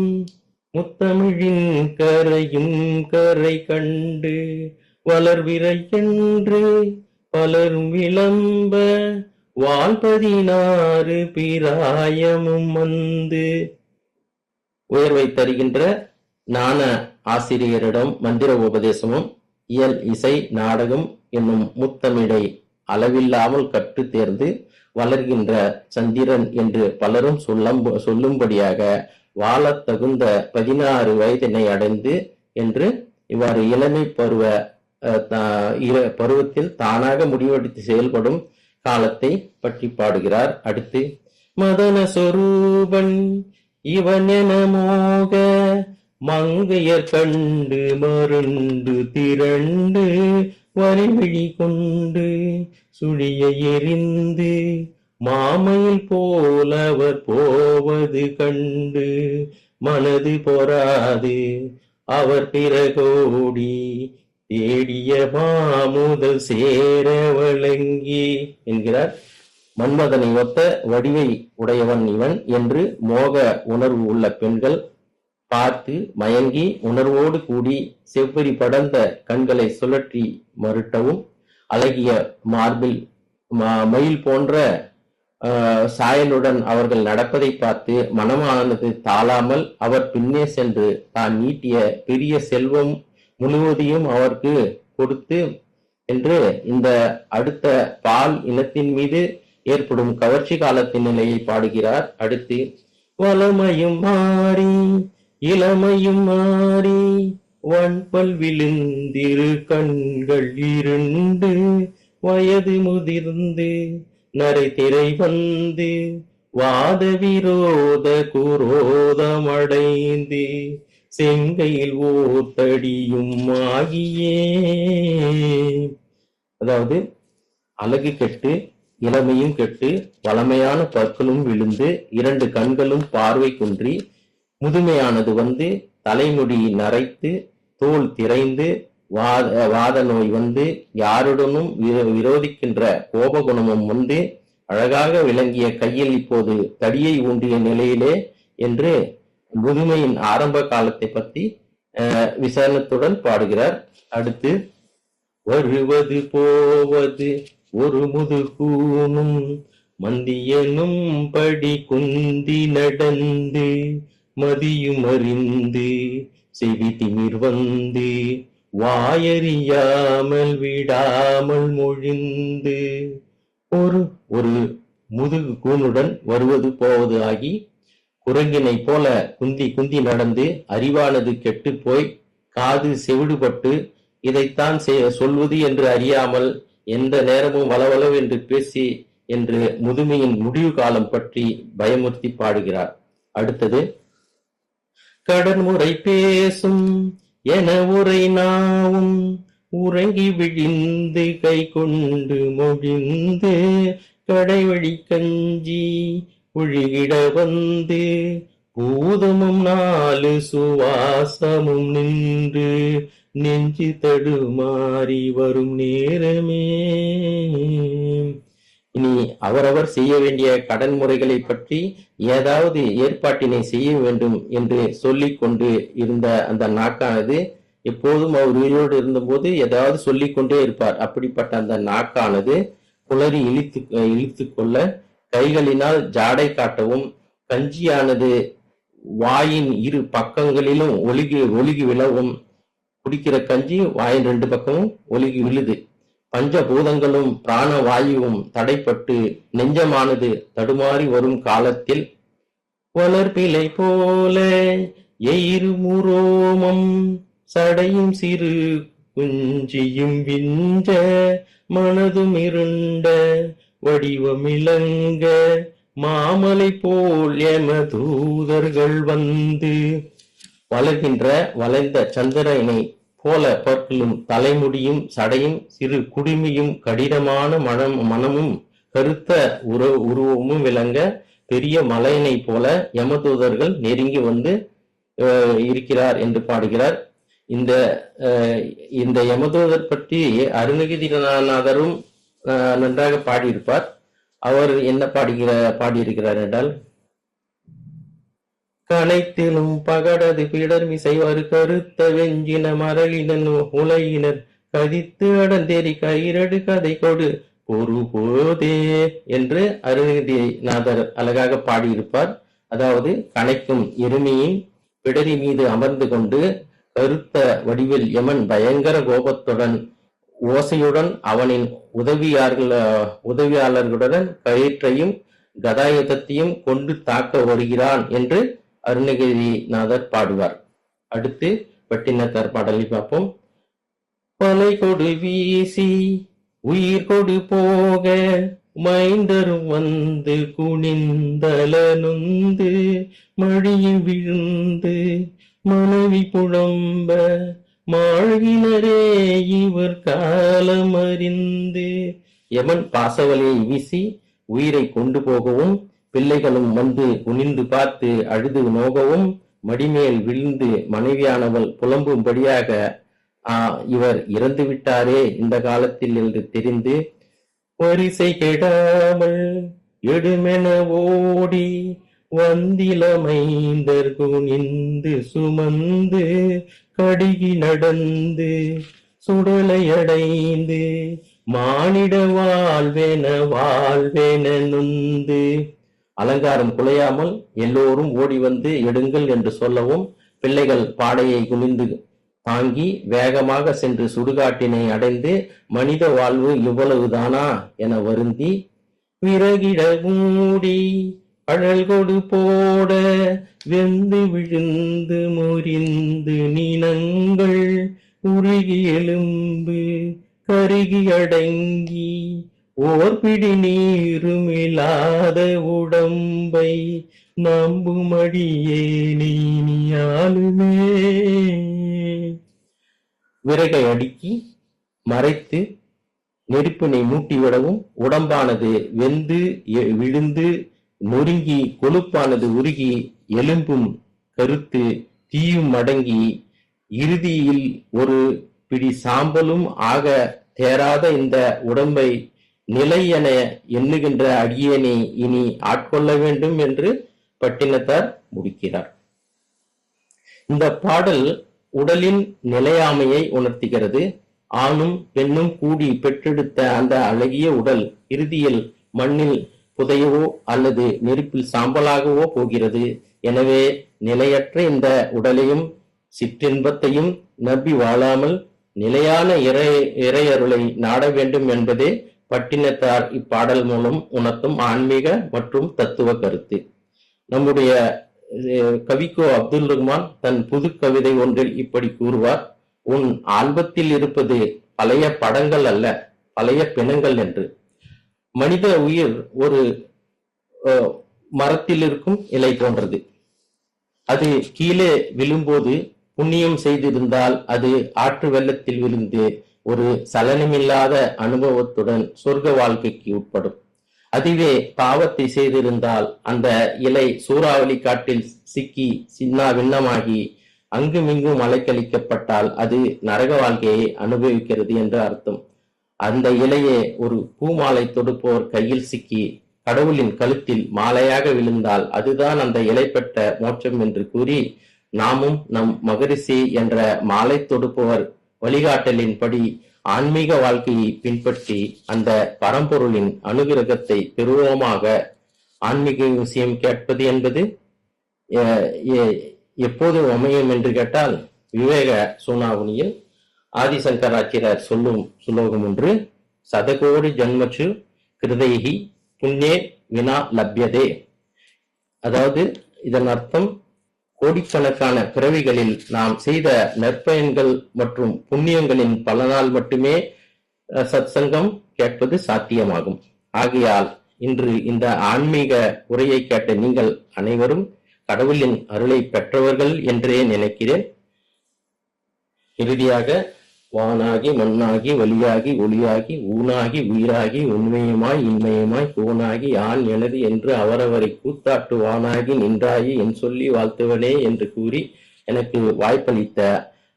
முத்தமிழின் கரையும் கரை கண்டு வளர்விரை என்று பலரும் விளம்ப வாழ்16 பிராயமும் வந்து. உயர்வை தருகின்ற ஞான ஆசிரியரிடம் மந்திர உபதேசமும் இயல் இசை நாடகம் என்னும் முத்தமிழை அளவில்லாமல் கற்று தேர்ந்து வளர்கின்ற சந்திரன் என்று பலரும் சொல்லும்படியாக வாழத் தகுந்த 16 வயதினை அடைந்து என்று இவ்வாறு இளமை பருவத்தில் தானாக முடிவெடுத்து செயல்படும் காலத்தை பற்றி பாடுகிறார். அடுத்து, மதன சொரூபன் இவன் என மோக மங்கையர் கண்டு மருண்டு திரண்டு வரிவிழி கொண்டு சுழிய எறிந்து மாமையில் போலவர் போவது கண்டு மனது பொறாது அவர் பிறகோடி தேடிய மாமுதல் சேர வழங்கி என்கிறார். மன்மதனை ஒத்த வடிவை உடையவன் இவன் என்று மோக உணர்வு உள்ள பெண்கள் பார்த்து மயங்கி உணர்வோடு கூடி செவ்வரி படர்ந்த கண்களை சுழற்றி மறுட்டவும் அழகிய மார்பில் மயில் போன்ற சாயலுடன் அவர்கள் நடப்பதை பார்த்து மனமானது தாழாமல் அவர் பின்னே சென்று தான் நீட்டிய பெரிய செல்வம் முழுவதையும் அவருக்கு கொடுத்து என்று இந்த அடுத்த பால் இனத்தின் மீது ஏற்படும் கவர்ச்சி காலத்தின் நிலையை பாடுகிறார். அடுத்து, வளமையும் மாறி இளமையும் மாறி வன்பல் விழுந்திரு கண்கள் இருண்டு வயது முதிர்ந்து நரை திரை வந்து வாத விரோத குரோதமடைந்து செங்கையில் ஓத்தடியும் ஆகியே. அதாவது அழகு கெட்டு இளமையும் கெட்டு வளமையான பற்களும் விழுந்து 2 கண்களும் பார்வை குன்றி முதுமையானது வந்து தலைமுடி நரைத்து தோல் திரைந்து வாத நோய் வந்து யாருடனும் விரோதிக்கின்ற கோபகுணமும் வந்து அழகாக விளங்கிய கையில் இப்போது தடியை ஊன்றிய நிலையிலே என்று முதுமையின் ஆரம்ப காலத்தை பற்றி விசரணத்துடன் பாடுகிறார். அடுத்து, வருவது போவது ஒரு முதுகூனும் மந்தியனும் படி குந்தி நடந்து மதியும் அறிந்து செவி திமிர் வந்து வாயறியாமல் விடாமல் மொழிந்து ஒரு முதுகு கூனுடன் வருவது போவது ஆகி குரங்கினை போல குந்தி குந்தி நடந்து அறிவானது கெட்டு போய் காது செவிடுபட்டு இதைத்தான் சொல்வது என்று அறியாமல் எந்த நேரமும் வளவளவென்று பேசி என்று முதுமையின் முடிவு காலம் பற்றி பயமுறுத்தி பாடுகிறார். அடுத்தது, கடன்முறை பேசும் என உரை நாவும் உறங்கி விழிந்து கை கொண்டு மொழிந்து கடைவழி கஞ்சி ஒழுகிட வந்து பூதமும் 4 சுவாசமும் நின்று நெஞ்சு தடுமாறி வரும் நேரமே. இனி அவரவர் செய்ய வேண்டிய கடன் முறைகளை பற்றி ஏதாவது ஏற்பாட்டினை செய்ய வேண்டும் என்று சொல்லிக் கொண்டு இருந்த அந்த நாக்கானது எப்போதும் அவர் உயிரோடு இருந்தபோது ஏதாவது சொல்லிக் கொண்டே இருப்பார். அப்படிப்பட்ட அந்த நாக்கானது குளறி இழுத்து கொள்ள கைகளினால் ஜாடை காட்டவும் கஞ்சியானது வாயின் 2 பக்கங்களிலும் ஒழுகி விழவும் குடிக்கிற கஞ்சி வாயின் 2 பக்கமும் ஒழுகி விழுது. பஞ்சபூதங்களும் பிராண வாயுவும் தடைப்பட்டு நெஞ்சமானது தடுமாறி வரும் காலத்தில் வளர்பிலை போல எயிருமுரோமம் சடையும் சிறு குஞ்சியும் விஞ்ச மனதும் இருண்ட வடிவமிளங்க மாமலை போல் எம தூதர்கள் வந்து வளர்கின்ற வளைந்த சந்திரனை போல பற்களும் தலைமுடியும் சடையும் சிறு குடுமியும் கடினமான மனமும் கருத்த உருவமும் விளங்க பெரிய மலையினை போல யமதூதர்கள் நெருங்கி வந்து இருக்கிறார் என்று பாடுகிறார். இந்த யமதூதர் பற்றி அருணகிரிநாதரும் நன்றாக பாடியிருப்பார். அவர் என்ன பாடியிருக்கிறார் என்றால், கனைத்திலும் பகடது பிடர்மிசைவாறு கருத்த வெஞ்சின மரளினன் உலையினர் கதித்து அடந்தேறி கயிறடு கதை கொடு பொறு போதே என்று அருணகிரிநாதர் அழகாக பாடியிருப்பார். அதாவது கணைக்கும் எருமையின் பிடரி மீது அமர்ந்து கொண்டு கருத்த வடிவில் யமன் பயங்கர கோபத்துடன் ஓசையுடன் அவனின் உதவியாளர்களுடன் கயிற்றையும் கதாயுதத்தையும் கொண்டு தாக்க வருகிறான் என்று அருணகிரிநாதர் பாடுவார். அடுத்து பட்டினத்தார் பாடலை பார்ப்போம். பலை கொடு வீசி உயிர் கொடு போக மைந்தரும் வந்து குனிந்தல நொந்து மழியில் விழுந்து மனைவி புலம்ப மாழ்கினரே இவர் காலம் அறிந்து. யமன் பாசவலையை வீசி உயிரை கொண்டு போகவும் பிள்ளைகளும் வந்து குனிந்து பார்த்து அழுது நோகவும் மடிமேல் விழுந்து மனைவியானவள் புலம்பும்படியாக இவர் இறந்து விட்டாரே இந்த காலத்தில் என்று தெரிந்து வரிசை கெடாமல் எடுமென ஓடி வந்திலமைந்தர் குனிந்து சுமந்து கடிகி நடந்து சுடலை அடைந்து மானிட வாழ்வேன நொந்து. அலங்காரம் குலையாமல் எல்லோரும் ஓடி வந்து எடுங்கள் என்று சொல்லவும் பிள்ளைகள் பாடையை குனிந்து தாங்கி வேகமாக சென்று சுடுகாட்டினை அடைந்து மனித வாழ்வு இவ்வளவுதானா என வருந்தி விறகிட மூடி அழல் கொடு போட வெந்து விழுந்து முறிந்து நினங்கள் உருகி எலும்பு கருகி அடங்கி ஓர் பிடி நீருமில்லாத உடம்பை நம்புமடியே நீயாலுமே. விறகை அடுக்கி மறைத்து நெருப்பினை மூட்டிவிடவும் உடம்பானது வெந்து விழுந்து நொறுங்கி கொழுப்பானது உருகி எலும்பும் கருத்து தீயும் அடங்கி இறுதியில் ஒரு பிடி சாம்பலும் ஆக தேராத இந்த உடம்பை நிலை என எண்ணுகின்ற அடியேனை இனி ஆட்கொள்ள வேண்டும் என்று பட்டினத்தார் முடிக்கிறார். இந்த பாடல் உடலின் நிலையாமையை உணர்த்துகிறது. ஆணும் பெண்ணும் கூடி பெற்றெடுத்த அந்த அழகிய உடல் இறுதியில் மண்ணில் புதையவோ அல்லது நெருப்பில் சாம்பலாகவோ போகிறது. எனவே நிலையற்ற இந்த உடலையும் சிற்றின்பத்தையும் நம்பி வாழாமல் நிலையான இறையருளை நாட வேண்டும் என்பதே பட்டினத்தார் இப்பாடல் மூலம் உணர்த்தும் ஆன்மீக மற்றும் தத்துவ கருத்து. நம்முடைய கவிக்கோ அப்துல் ரஹ்மான் தன் புது கவிதை ஒன்றில் இப்படி கூறுவார். உன் ஆல்பத்தில் இருப்பது பழைய படங்கள் அல்ல, பழைய பிணங்கள் என்று. மனித உயிர் ஒரு மரத்தில் இருக்கும் இலை போன்றது. அது கீழே விழும்போது புண்ணியம் செய்திருந்தால் அது ஆற்று வெள்ளத்தில் விழுந்து ஒரு சலனமில்லாத அனுபவத்துடன் சொர்க்க வாழ்க்கைக்கு உட்படும். அதுவே பாவத்தை செய்திருந்தால் அந்த இலை சூறாவளி காட்டில் சிக்கி சின்னா விண்ணமாகி அங்குமிங்கும் அலைக்கழிக்கப்பட்டால் அது நரக வாழ்க்கையை அனுபவிக்கிறது என்று அர்த்தம். அந்த இலையே ஒரு பூமாலை தொடுப்போர் கையில் சிக்கி கடவுளின் கழுத்தில் மாலையாக விழுந்தால் அதுதான் அந்த இலை பெற்ற மோட்சம் என்று கூறி, நாமும் நம் மகரிஷி என்ற மாலை தொடுப்பவர் வழிகாட்டலின்படி ஆன்மீக வாழ்க்கையை பின்பற்றி அந்த பரம்பொருளின் அனுகிரகத்தை பெறுவோமாக. ஆன்மீக விஷயம் கேட்பது என்பது எப்போது அமையும் என்று கேட்டால், விவேக சூனாவணியில் ஆதிசங்கராச்சாரியர் சொல்லும் சுலோகம் ஒன்று, சதகோடி ஜன்மச்சு கிருதைகி புண்ணியே வினா லப்யதே. அதாவது இதன் அர்த்தம், கோடிக்கணக்கான பிறவிகளில் நாம் செய்த நற்பயன்கள் மற்றும் புண்ணியங்களின் பலனால் மட்டுமே சத்சங்கம் கேட்பது சாத்தியமாகும். ஆகையால் இன்று இந்த ஆன்மீக உரையை கேட்ட நீங்கள் அனைவரும் கடவுளின் அருளை பெற்றவர்கள் என்றே நினைக்கிறேன். இறுதியாக, வானாகி மண்ணாகி வலியாகி ஒளியாகி ஊனாகி உயிராகி உண்மையுமாய் இன்மையுமாய் கோனாகி ஆண் எனது என்று அவரவரை கூத்தாட்டு வானாகி நின்றாயி என் சொல்லி வாழ்த்துவனே என்று கூறி எனக்கு வாய்ப்பளித்த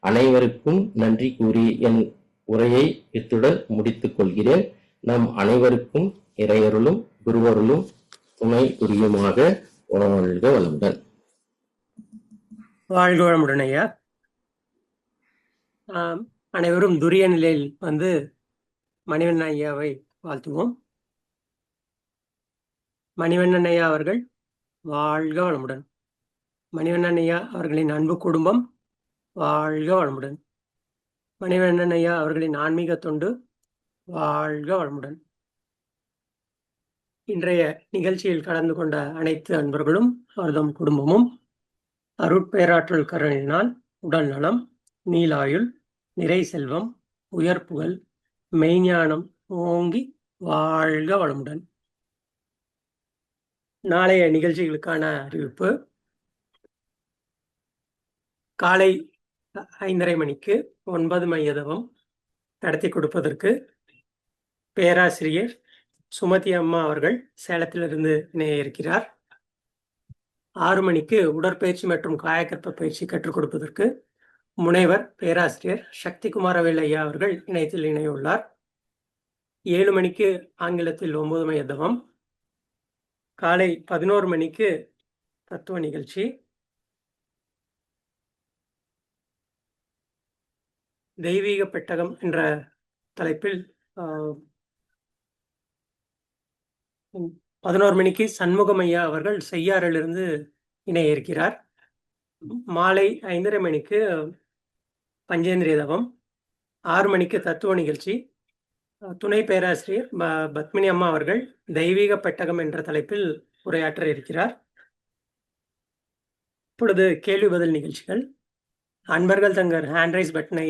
அனைவருக்கும் நன்றி கூறி என் உரையை இத்துடன் முடித்துக் கொள்கிறேன். நம் அனைவருக்கும் இறையருளும் குருவருளும் துணை புரியுமாக. வாழ்க வளமுடன். வாழ்க வளமுடன் ஐயா. அனைவரும் துரிய நிலையில் வந்து மணிவண்ணன் ஐயாவை வாழ்த்துவோம். மணிவண்ணன் ஐயா அவர்கள் வாழ்க வளமுடன். மணிவண்ணன் ஐயா அவர்களின் அன்பு குடும்பம் வாழ்க வளமுடன். மணிவண்ணன் ஐயா அவர்களின் ஆன்மீக தொண்டு வாழ்க வளமுடன். இன்றைய நிகழ்ச்சியில் கலந்து கொண்ட அனைத்து அன்பர்களும் அவர்தம் குடும்பமும் அருட்பேராற்றல் கருணையினால் உடல் நலம், நீலாயுள், நிறை செல்வம், உயர்ப்புகள், மெய்ஞானம் ஓங்கி வாழ்க வளமுடன். நாளைய நிகழ்ச்சிகளுக்கான அறிவிப்பு: காலை 5:30 மணிக்கு 9 மையதவம் நடத்தி கொடுப்பதற்கு பேராசிரியர் சுமதி அம்மா அவர்கள் சேலத்திலிருந்து இணைய இருக்கிறார். 6 மணிக்கு உடற்பயிற்சி மற்றும் காயக்கற்ப பயிற்சி கற்றுக் கொடுப்பதற்கு முனைவர் பேராசிரியர் சக்திகுமாரவேல் ஐயா அவர்கள் இணையத்தில் இணைய உள்ளார். 7 மணிக்கு ஆங்கிலத்தில் 9 மையதவம். காலை 11 மணிக்கு தத்துவ நிகழ்ச்சி. தெய்வீக பெட்டகம் என்ற தலைப்பில் 11 மணிக்கு சண்முகம் ஐயா அவர்கள் செய்யாறிலிருந்து இணைய இருக்கிறார். மாலை 5:30 மணிக்கு பஞ்சேந்திரிய தவம். 6 மணிக்கு தத்துவ நிகழ்ச்சி. துணை பேராசிரியர் பத்மினி அம்மா அவர்கள் தெய்வீக பெட்டகம் என்ற தலைப்பில் உரையாற்ற இருக்கிறார். இப்பொழுது கேள்வி பதில் நிகழ்ச்சிகள். அன்பர்கள் தங்கள் ஹேண்ட்ரைஸ் பட்டனை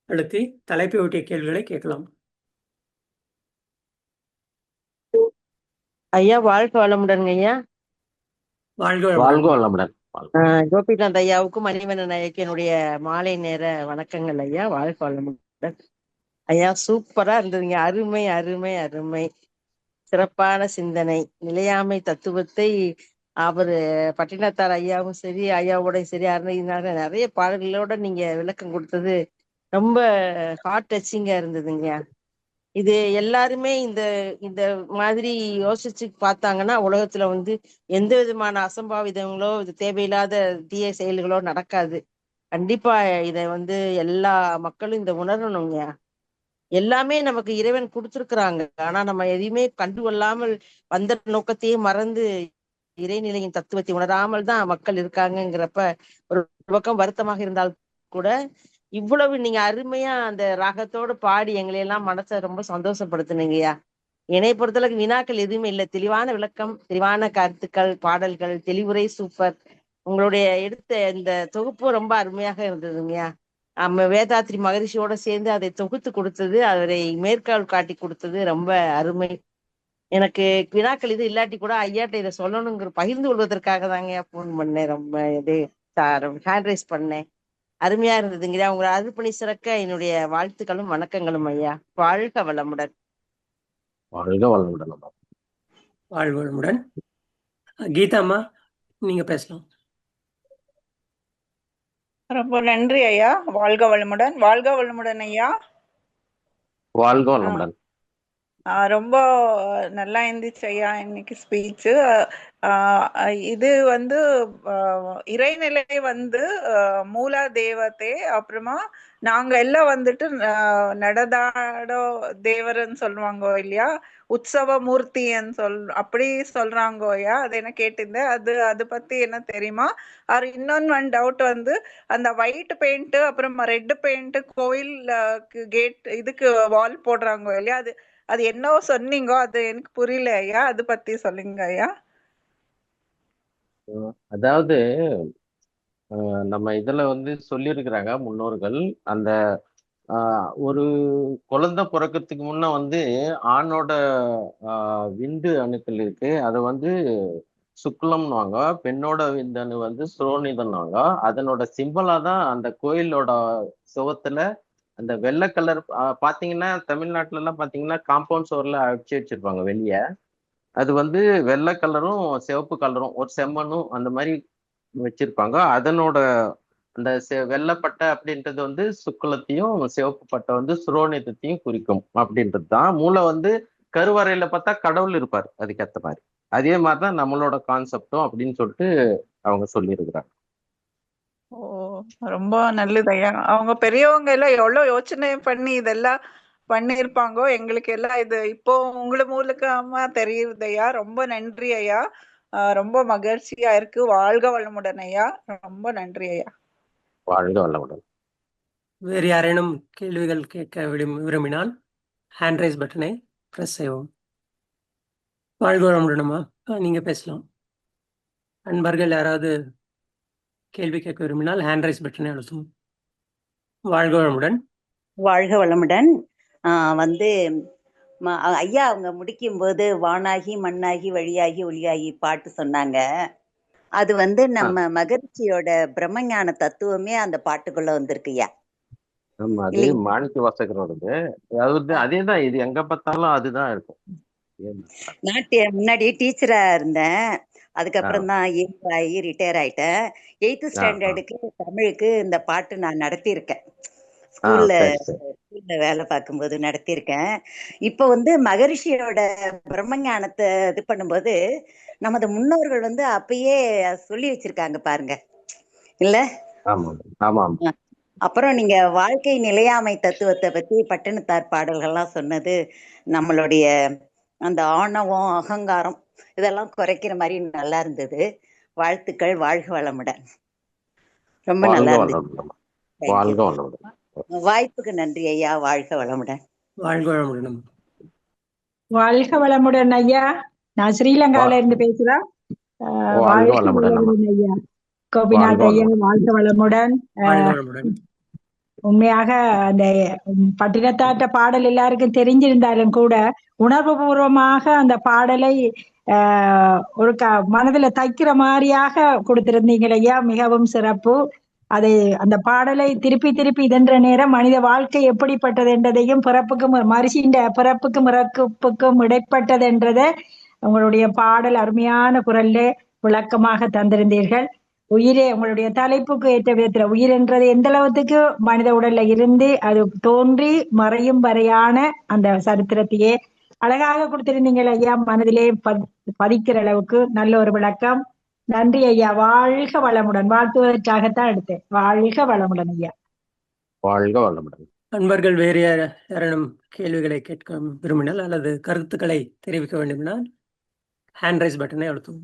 அழுத்தி தலைப்பை ஒட்டிய கேள்விகளை கேட்கலாம். ஐயா வாழ்க வளமுடன் ஐயா. வாழ்க வாழ்க வளமுடன். வளமுடன். கோபிநாத் ஐயாவுக்கும் மணிவண்ணன் ஐயாவுக்கு என்னுடைய மாலை நேர வணக்கங்கள் ஐயா. வாழ்க வளமுடன் ஐயா. சூப்பரா இருந்ததுங்க. அருமை அருமை அருமை. சிறப்பான சிந்தனை. நிலையாமை தத்துவத்தை அவரு பட்டினத்தார் ஐயாவும் சரி, ஐயாவோட சரி, அருணையினால நிறைய பாடல்களோட நீங்க விளக்கம் கொடுத்தது ரொம்ப ஹார்ட் டச்சிங்கா இருந்ததுங்க. இது எல்லாருமே இந்த இந்த மாதிரி யோசிச்சு பார்த்தாங்கன்னா உலகத்துல வந்து எந்த விதமான அசம்பாவிதங்களோ இது தேவையில்லாத தீய செயல்களோ நடக்காது. கண்டிப்பா இதை வந்து எல்லா மக்களும் இந்த உணரணுங்க. எல்லாமே நமக்கு இறைவன் கொடுத்துருக்குறாங்க. ஆனா நம்ம எதையுமே கண்டுகொள்ளாமல் வந்த நோக்கத்தையே மறந்து இறைநிலையின் தத்துவத்தை உணராமல் தான் மக்கள் இருக்காங்கிறப்ப ஒரு பக்கம் வருத்தமாக இருந்தால் கூட இவ்வளவு நீங்க அருமையா அந்த ராகத்தோடு பாடி எங்களை எல்லாம் மனசை ரொம்ப சந்தோஷப்படுத்துனீங்கய்யா. என்னை பொறுத்தளவுக்கு வினாக்கள் எதுவுமே இல்லை. தெளிவான விளக்கம், தெளிவான கருத்துக்கள், பாடல்கள், தெளிவுரை சூப்பர். உங்களுடைய எடுத்த இந்த தொகுப்பு ரொம்ப அருமையாக இருந்ததுங்கய்யா. வேதாத்ரி மகரிஷியோட சேர்ந்து அதை தொகுத்து கொடுத்தது, அவரை மேற்கால் காட்டி கொடுத்தது ரொம்ப அருமை. எனக்கு வினாக்கள் இது இல்லாட்டி கூட ஐயாட்ட இதை சொல்லணுங்கிற பகிர்ந்து கொள்வதற்காக தாங்க போன் பண்ணேன். ரொம்ப இது ஹேண்ட் ரைஸ் பண்ணேன். அருமையா இருந்ததுங்க. உங்களை அருள்பணி சிறக்க என்னுடைய வாழ்த்துக்களும் வணக்கங்களும் ஐயா. வாழ்க வளமுடன். வாழ்க வளமுடன். வாழ்க வளமுடன். கீதாம்மா, நீங்க பேசலாம். ரொம்ப நன்றி ஐயா. வாழ்க வளமுடன். வாழ்க வளமுடன் ஐயா. வாழ்க வளமுடன். ரொம்ப நல்லா இருந்துச்சு ஐயா இன்னைக்கு ஸ்பீச்சு. இது வந்து இறைநிலை வந்து மூல தேவத்தை, அப்புறமா நாங்க எல்லாம் வந்துட்டு நடதாடோ தேவர்ன்னு சொல்லுவாங்க இல்லையா, உற்சவ மூர்த்தின்னு அப்படி சொல்றாங்க ஐயா. அது என்ன கேட்டிருந்தேன், அது பத்தி என்ன தெரியுமா? இன்னொன்னு ஒன் டவுட் வந்து, அந்த ஒயிட் பெயிண்ட் அப்புறம் ரெட் பெயிண்ட் கோயில் கேட் இதுக்கு வால் போடுறாங்க இல்லையா, அது என்னவோ சொன்னீங்க, அது எனக்கு புரியல ஐயா. அது பத்தி சொல்லுங்க ஐயா. அதாவது நம்ம இதுல வந்து சொல்லியிருக்கிறாங்க முன்னோர்கள், அந்த ஒரு குழந்தை பிறக்கிறதுக்கு முன்ன வந்து ஆணோட விந்து அணுக்கள் இருக்கு, அதை வந்து சுக்லம்னுவாங்க. பெண்ணோட விந்தணு வந்து சுரோனிதன்வாங்க. அதனோட சிம்பலா தான் அந்த கோயிலோட சுவத்துல அந்த வெள்ளை கலர் பாத்தீங்கன்னா, தமிழ்நாட்டுல எல்லாம் பாத்தீங்கன்னா காம்பவுண்ட் சுவர்ல அடிச்சு வச்சிருப்பாங்க வெளியே. அது வந்து வெள்ளை கலரும் சிவப்பு கலரும் ஒரு செம்மண்ணும் அந்த மாதிரி வச்சிருப்பாங்க. அதனோட அந்த வெள்ளைப்பட்டை அப்படின்றது வந்து சுக்குலத்தையும், சிவப்பு பட்டை வந்து சுரோனிதத்தையும் குறிக்கும் அப்படின்றது தான். மூளை வந்து கருவறையில பார்த்தா கடவுள் இருப்பார், அதுக்கேற்ற மாதிரி. அதே மாதிரிதான் நம்மளோட கான்செப்டும் அப்படின்னு சொல்லிட்டு அவங்க சொல்லியிருக்கிறாங்க. ஓ, ரொம்ப நல்லது ஐயா. அவங்க பெரியவங்க எல்லாம் எவ்வளவு யோசனை பண்ணி இதெல்லாம் பண்ணியிருப்பாங்கோ. எங்களுக்கு எல்லாம் இது இப்போ உங்கள மூலமா தெரியுது ஐயா. ரொம்ப நன்றி ஐயா. ரொம்ப மகிழ்ச்சியா இருக்கு. வாழ்க வளமுடன் ஐயா. ரொம்ப நன்றி ஐயா. வாழ்க வளமுடன். வேறு யாரேனும் கேள்விகள் கேட்க விரும்பினால் ஹேண்ட் ரைஸ் பட்டனை பிரஸ் செய்வோம். வாழ்க வளமுடனம்மா. நீங்க பேசலாம். அன்பர்கள் யாராவது கேள்வி கேட்க விரும்பினால் ஹேண்ட் ரைஸ் பட்டனை அழுத்தும். வாழ்க வளமுடன். வாழ்க வளமுடன். வந்து ஐயா அவங்க முடிக்கும்போது வானாகி மண்ணாகி வழியாகி ஒளியாகி பாட்டு சொன்னாங்க. அது வந்து நம்ம மகரிஷியோட பிரம்மஞான தத்துவமே அந்த பாட்டுக்குள்ள வந்திருக்குய்யா. ஆமா, அது இல்லைங்க? மாணிக்க வாசகரோடது. அதாவது அதேதான், இது எங்க பார்த்தாலும் அதுதான் இருக்கும். நான் முன்னாடி டீச்சரா இருந்தேன். அதுக்கப்புறம் தான் ஆகி ரிட்டையர் ஆயிட்டேன். 8th ஸ்டாண்டர்டுக்கு தமிழுக்கு இந்த பாட்டு நான் நடத்தியிருக்கேன். ஸ்கூல்ல வேலை பார்க்கும்போது நடத்தியிருக்கேன். இப்ப வந்து மகரிஷியோட பிரம்மஞானத்தை இது பண்ணும்போது நமது முன்னோர்கள் வந்து அப்பயே சொல்லி வச்சிருக்காங்க பாருங்க, இல்ல? அப்புறம் நீங்க வாழ்க்கை நிலையாமை தத்துவத்தை பத்தி பட்டினத்தார் பாடல்கள்லாம் சொன்னது நம்மளுடைய அந்த ஆணவம் அகங்காரம் இதெல்லாம் குறைக்கிற மாதிரி நல்லா இருந்தது. வாழ்த்துக்கள். வாழ்க வளமுடன். ரொம்ப நல்லா இருந்தது. வாய்ப்புக்கு நன்றி ஐயா. வாழ்க வளமுடன். வாழ்க வளமுடன். வாழ்க வளமுடன் ஐயா. நான் ஸ்ரீலங்கால இருந்து பேசுறேன். வாழ்க வளமுடன் ஐயா. கோபிநாத் ஐயா வாழ்க வளமுடன். உண்மையாக அந்த பட்டினத்தாட்ட பாடல் எல்லாருக்கும் தெரிஞ்சிருந்தாலும் கூட உணர்வு பூர்வமாக அந்த பாடலை ஒரு மனதுல தைக்கிற மாதிரியாக கொடுத்திருந்தீங்க ஐயா. மிகவும் சிறப்பு. அதை அந்த பாடலை திருப்பி திருப்பி இதென்ற நேரம் மனித வாழ்க்கை எப்படிப்பட்டது என்றதையும் பிறப்புக்கும் மரிசியின் பிறப்புக்கும் இறப்புக்கும் இடைப்பட்டது என்றதை உங்களுடைய பாடல் அருமையான குரல்ல விளக்கமாக தந்திருந்தீர்கள். உயிரே உங்களுடைய தலைப்புக்கு ஏற்ற விதத்துல உயிர் என்றது எந்த அளவுக்கு மனித உடல்ல இருந்து அது தோன்றி மறையும் வரையான அந்த சரித்திரத்தையே அழகாக கொடுத்திருந்தீங்கள் ஐயா. மனதிலே பதிக்கிற அளவுக்கு நல்ல ஒரு விளக்கம். நன்றி ஐயா. வாழ்க வளமுடன். வாழ்த்துவதற்காகத்தான் எடுத்தேன். வாழ்க வளமுடன் ஐயா. வாழ்க வளமுடன். அன்பர்கள் வேறு யாரும் கேள்விகளை கேட்க விரும்பினால் அல்லது கருத்துக்களை தெரிவிக்க வேண்டுமென்றால் ஹேண்ட் ரைஸ் பட்டனை அழுத்தும்.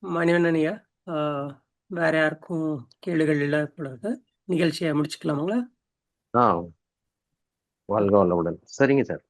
மணிவண்ணன் ஐயா, வேற யாருக்கும் கேள்விகள் இல்லாத பொழுது நிகழ்ச்சியை முடிச்சுக்கலாமுங்களா? வாழ்க வளமுடன். சரிங்க சார்.